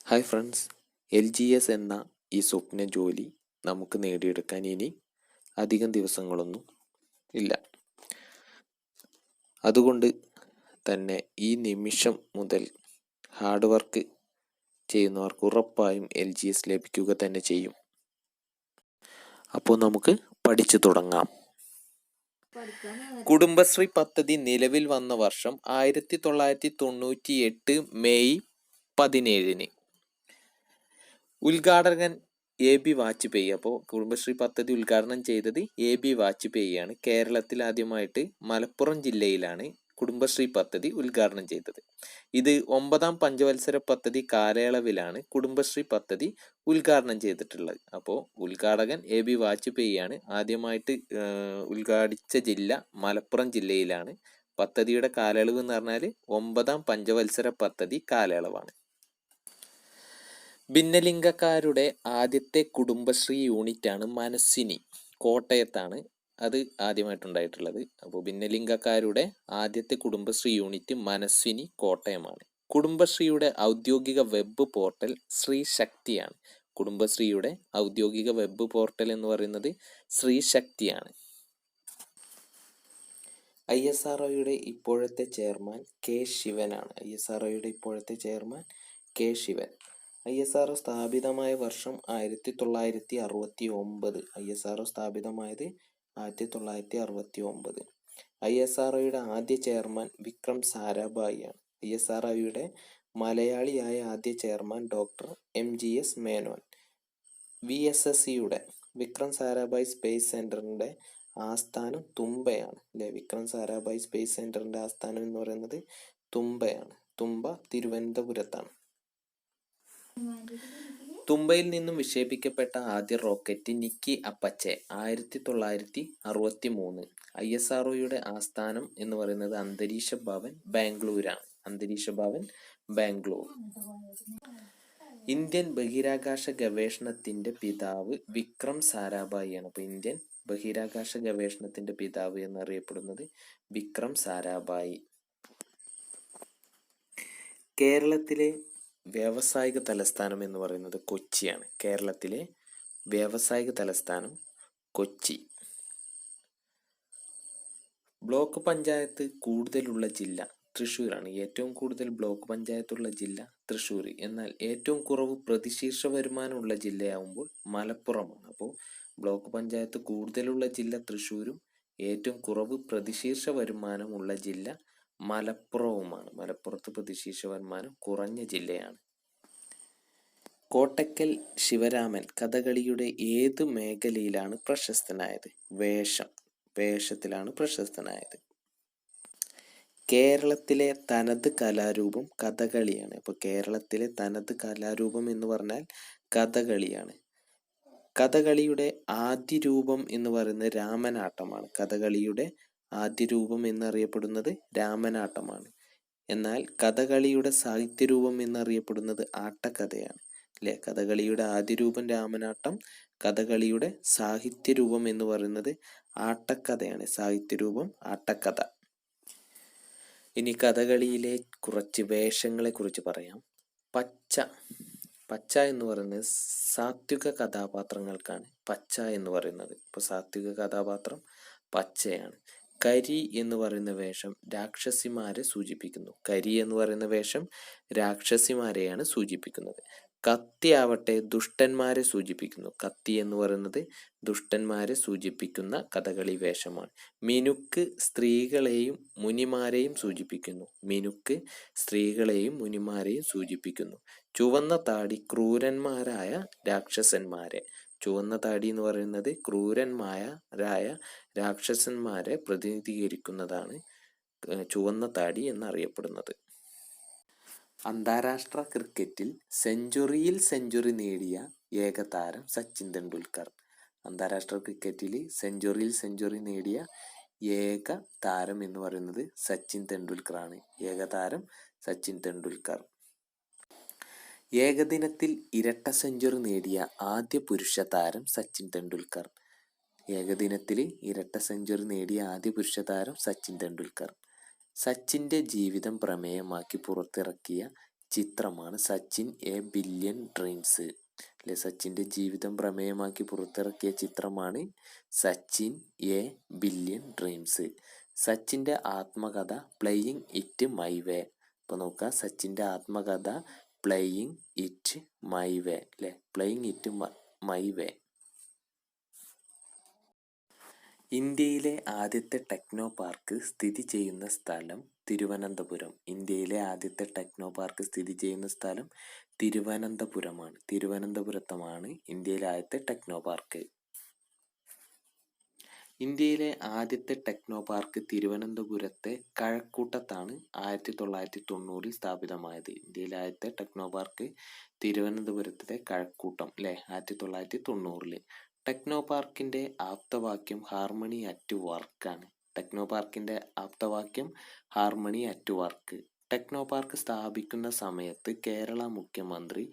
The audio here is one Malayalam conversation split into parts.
ഹായ് ഫ്രണ്ട്സ്, LGS എന്ന ഈ സ്വപ്ന ജോലി നമുക്ക് നേടിയെടുക്കാൻ ഇനി അധികം ദിവസങ്ങളൊന്നും ഇല്ല. അതുകൊണ്ട് തന്നെ ഈ നിമിഷം മുതൽ ഹാർഡ് വർക്ക് ചെയ്യുന്നവർക്ക് ഉറപ്പായും LGS ലഭിക്കുക തന്നെ ചെയ്യും. അപ്പോൾ നമുക്ക് പഠിച്ചു തുടങ്ങാം. കുടുംബശ്രീ പദ്ധതി നിലവിൽ വന്ന വർഷം 1998 മെയ് 17. ഉദ്ഘാടകൻ AB വാജ്പേയി. അപ്പോൾ കുടുംബശ്രീ പദ്ധതി ഉദ്ഘാടനം ചെയ്തത് AB വാജ്പേയിയാണ്. കേരളത്തിൽ ആദ്യമായിട്ട് മലപ്പുറം ജില്ലയിലാണ് കുടുംബശ്രീ പദ്ധതി ഉദ്ഘാടനം ചെയ്തത്. ഇത് 9ാം പഞ്ചവത്സര പദ്ധതി കാലയളവിലാണ് കുടുംബശ്രീ പദ്ധതി ഉദ്ഘാടനം ചെയ്തിട്ടുള്ളത്. അപ്പോൾ ഉദ്ഘാടകൻ AB വാജ്പേയിയാണ്. ആദ്യമായിട്ട് ഉദ്ഘാടിച്ച ജില്ല മലപ്പുറം ജില്ലയിലാണ്. പദ്ധതിയുടെ കാലയളവ് എന്ന് പറഞ്ഞാൽ 9ാം പഞ്ചവത്സര പദ്ധതി കാലയളവാണ്. ഭിന്നലിംഗക്കാരുടെ ആദ്യത്തെ കുടുംബശ്രീ യൂണിറ്റാണ് മനസ്വിനി. കോട്ടയത്താണ് അത് ആദ്യമായിട്ടുണ്ടായിട്ടുള്ളത്. അപ്പോൾ ഭിന്നലിംഗക്കാരുടെ ആദ്യത്തെ കുടുംബശ്രീ യൂണിറ്റ് മനസ്വിനി കോട്ടയമാണ്. കുടുംബശ്രീയുടെ ഔദ്യോഗിക വെബ് പോർട്ടൽ ശ്രീ ശക്തിയാണ്. കുടുംബശ്രീയുടെ ഔദ്യോഗിക വെബ് പോർട്ടൽ എന്ന് പറയുന്നത് ശ്രീ ശക്തിയാണ്. ISROയുടെ ഇപ്പോഴത്തെ ചെയർമാൻ K. ശിവനാണ്. ISROയുടെ ഇപ്പോഴത്തെ ചെയർമാൻ K. ശിവൻ. ISRO സ്ഥാപിതമായ വർഷം 1969. ISRO സ്ഥാപിതമായത് 1969. ISROയുടെ ആദ്യ ചെയർമാൻ വിക്രം സാരാഭായിയാണ്. ISROയുടെ മലയാളിയായ ആദ്യ ചെയർമാൻ ഡോക്ടർ MGS മേനോൻ. VSSCയുടെ വിക്രം സാരാഭായ് സ്പേസ് സെന്ററിന്റെ ആസ്ഥാനം തുമ്പയാണ് അല്ലെ. വിക്രം സാരാഭായ് സ്പേസ് സെന്ററിന്റെ ആസ്ഥാനം എന്ന് പറയുന്നത് തുമ്പയാണ്. തുമ്പ തിരുവനന്തപുരത്താണ്. തുമ്പയിൽ നിന്നും വിക്ഷേപിക്കപ്പെട്ട ആദ്യ റോക്കറ്റ് നിക്കി അപ്പച്ചെ 1963. ISROയുടെ ആസ്ഥാനം എന്ന് പറയുന്നത് അന്തരീക്ഷ ഭവൻ ബാംഗ്ലൂരാണ്. അന്തരീക്ഷ ഭവൻ ബാംഗ്ലൂർ. ഇന്ത്യൻ ബഹിരാകാശ ഗവേഷണത്തിന്റെ പിതാവ് വിക്രം സാരാഭായിയാണ്. അപ്പോൾ ഇന്ത്യൻ ബഹിരാകാശ ഗവേഷണത്തിന്റെ പിതാവ് എന്നറിയപ്പെടുന്നത് വിക്രം സാരാഭായി. കേരളത്തിലെ വ്യാവസായിക തലസ്ഥാനം എന്ന് പറയുന്നത് കൊച്ചിയാണ്. കേരളത്തിലെ വ്യാവസായിക തലസ്ഥാനം കൊച്ചി. ബ്ലോക്ക് പഞ്ചായത്ത് കൂടുതലുള്ള ജില്ല തൃശ്ശൂരാണ്. ഏറ്റവും കൂടുതൽ ബ്ലോക്ക് പഞ്ചായത്തുള്ള ജില്ല തൃശ്ശൂർ. എന്നാൽ ഏറ്റവും കുറവ് പ്രതിശീർഷ വരുമാനമുള്ള ജില്ലയാവുമ്പോൾ മലപ്പുറമാണ്. അപ്പോൾ ബ്ലോക്ക് പഞ്ചായത്ത് കൂടുതലുള്ള ജില്ല തൃശ്ശൂരും ഏറ്റവും കുറവ് പ്രതിശീർഷ വരുമാനമുള്ള ജില്ല മലപ്പുറവുമാണ്. മലപ്പുറത്ത് പ്രതിശീർഷ വരുമാനം കുറഞ്ഞ ജില്ലയാണ്. കോട്ടക്കൽ ശിവരാമൻ കഥകളിയുടെ ഏത് മേഖലയിലാണ് പ്രശസ്തനായത്? വേഷത്തിലാണ് പ്രശസ്തനായത്. കേരളത്തിലെ തനത് കലാരൂപം കഥകളിയാണ്. അപ്പോൾ കേരളത്തിലെ തനത് കലാരൂപം എന്ന് പറഞ്ഞാൽ കഥകളിയാണ്. കഥകളിയുടെ ആദ്യ രൂപം എന്ന് പറയുന്നത് രാമനാട്ടമാണ്. കഥകളിയുടെ ആദ്യ രൂപം എന്നറിയപ്പെടുന്നത് രാമനാട്ടമാണ്. എന്നാൽ കഥകളിയുടെ സാഹിത്യരൂപം എന്നറിയപ്പെടുന്നത് ആട്ടക്കഥയാണ് അല്ലെ. കഥകളിയുടെ ആദ്യ രൂപം രാമനാട്ടം, കഥകളിയുടെ സാഹിത്യരൂപം എന്ന് പറയുന്നത് ആട്ടക്കഥയാണ്. സാഹിത്യരൂപം ആട്ടക്കഥ. ഇനി കഥകളിയിലെ കുറച്ച് വേഷങ്ങളെ കുറിച്ച് പറയാം. പച്ച എന്ന് പറയുന്നത് സാത്വിക കഥാപാത്രങ്ങൾക്കാണ് പച്ച എന്ന് പറയുന്നത്. ഇപ്പോൾ സാത്വിക കഥാപാത്രം പച്ചയാണ്. കരി എന്ന് പറയുന്ന വേഷം രാക്ഷസിമാരെ സൂചിപ്പിക്കുന്നു. കരി എന്ന് പറയുന്ന വേഷം രാക്ഷസിമാരെയാണ് സൂചിപ്പിക്കുന്നത്. കത്തി ആവട്ടെ ദുഷ്ടന്മാരെ സൂചിപ്പിക്കുന്നു. കത്തി എന്ന് പറയുന്നത് ദുഷ്ടന്മാരെ സൂചിപ്പിക്കുന്ന കഥകളി വേഷമാണ്. മിനുക്ക് സ്ത്രീകളെയും മുനിമാരെയും സൂചിപ്പിക്കുന്നു. മിനുക്ക് സ്ത്രീകളെയും മുനിമാരെയും സൂചിപ്പിക്കുന്നു. ചുവന്ന താടി ക്രൂരന്മാരായ രാക്ഷസന്മാരെ. ചുവന്ന താടി എന്ന് പറയുന്നത് ക്രൂരന്മാരായ രാക്ഷസന്മാരെ പ്രതിനിധീകരിക്കുന്നതാണ് ചുവന്ന താടി എന്നറിയപ്പെടുന്നത്. അന്താരാഷ്ട്ര ക്രിക്കറ്റിൽ സെഞ്ചുറി നേടിയ ഏക താരം സച്ചിൻ തെണ്ടുൽക്കർ. അന്താരാഷ്ട്ര ക്രിക്കറ്റിൽ സെഞ്ചുറി നേടിയ ഏക താരം എന്ന് പറയുന്നത് സച്ചിൻ തെണ്ടുൽക്കറാണ്. ഏകതാരം സച്ചിൻ തെണ്ടുൽക്കർ. ഏകദിനത്തിൽ ഇരട്ട സെഞ്ചുറി നേടിയ ആദ്യ പുരുഷ താരം സച്ചിൻ തെണ്ടുൽക്കർ. ഏകദിനത്തിൽ ഇരട്ട സെഞ്ചുറി നേടിയ ആദ്യ പുരുഷ താരം സച്ചിൻ തെണ്ടുൽക്കർ. സച്ചിന്റെ ജീവിതം പ്രമേയമാക്കി പുറത്തിറക്കിയ ചിത്രമാണ് സച്ചിൻ എ ബില്യൺ ഡ്രീംസ്. അല്ലെ, സച്ചിൻ്റെ ജീവിതം പ്രമേയമാക്കി പുറത്തിറക്കിയ ചിത്രമാണ് സച്ചിൻ എ ബില്യൺ ഡ്രീംസ്. സച്ചിൻ്റെ ആത്മകഥ പ്ലേയിങ് ഇറ്റ് മൈ വേ. അപ്പോൾ നോക്കുക, സച്ചിൻ്റെ ആത്മകഥ പ്ലേയിങ് ഇറ്റ് മൈ വേ, അല്ലെ, പ്ലേയിങ് ഇറ്റ് മൈ വേ. ഇന്ത്യയിലെ ആദ്യത്തെ ടെക്നോ പാർക്ക് സ്ഥിതി ചെയ്യുന്ന സ്ഥലം തിരുവനന്തപുരം. ഇന്ത്യയിലെ ആദ്യത്തെ ടെക്നോ പാർക്ക് സ്ഥിതി ചെയ്യുന്ന സ്ഥലം തിരുവനന്തപുരമാണ്. തിരുവനന്തപുരത്താണ് ഇന്ത്യയിലെ ആദ്യത്തെ ടെക്നോ പാർക്ക്. ഇന്ത്യയിലെ ആദ്യത്തെ ടെക്നോ പാർക്ക് തിരുവനന്തപുരത്തെ കഴക്കൂട്ടത്താണ് 1990 സ്ഥാപിതമായത്. ഇന്ത്യയിലെ ആദ്യത്തെ ടെക്നോ പാർക്ക് തിരുവനന്തപുരത്തെ കഴക്കൂട്ടം, അല്ലെ, 1990. ടെക്നോ പാർക്കിന്റെ ആപ്തവാക്യം ഹാർമണി അറ്റ് വർക്ക് ആണ്. ടെക്നോ പാർക്കിന്റെ ആപ്തവാക്യം harmony at work. Techno park സ്ഥാപിക്കുന്ന സമയത്ത് കേരള മുഖ്യമന്ത്രി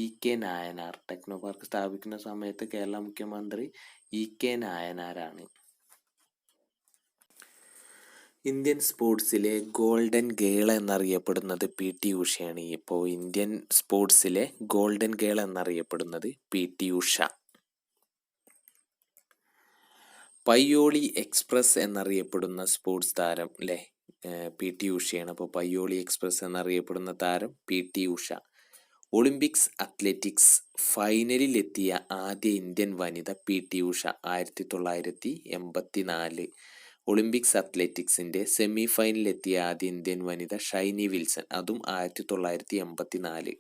ഇ കെ നായനാർ. ടെക്നോ പാർക്ക് സ്ഥാപിക്കുന്ന സമയത്ത് കേരള മുഖ്യമന്ത്രി ഇ കെ നായനാരാണ്. ഇന്ത്യൻ സ്പോർട്സിലെ ഗോൾഡൻ ഗേൾ എന്നറിയപ്പെടുന്നത് പി ടി ഉഷയാണ്. ഇപ്പോൾ ഇന്ത്യൻ സ്പോർട്സിലെ ഗോൾഡൻ ഗേൾ എന്നറിയപ്പെടുന്നത് പി ടി ഉഷ. പയ്യോളി എക്സ്പ്രസ് എന്നറിയപ്പെടുന്ന സ്പോർട്സ് താരം, അല്ലെ, പി ടി ഉഷയാണ്. അപ്പോൾ പയ്യോളി എക്സ്പ്രസ് എന്നറിയപ്പെടുന്ന താരം പി ടി ഉഷ. ഒളിമ്പിക്സ് അത്ലറ്റിക്സ് ഫൈനലിലെത്തിയ ആദ്യ ഇന്ത്യൻ വനിത പി ടി ഉഷ, 1984. ഒളിമ്പിക്സ് അത്ലറ്റിക്സിന്റെ സെമി ഫൈനലിലെത്തിയ ആദ്യ ഇന്ത്യൻ വനിത ഷൈനി വിൽസൺ, അതും 1984.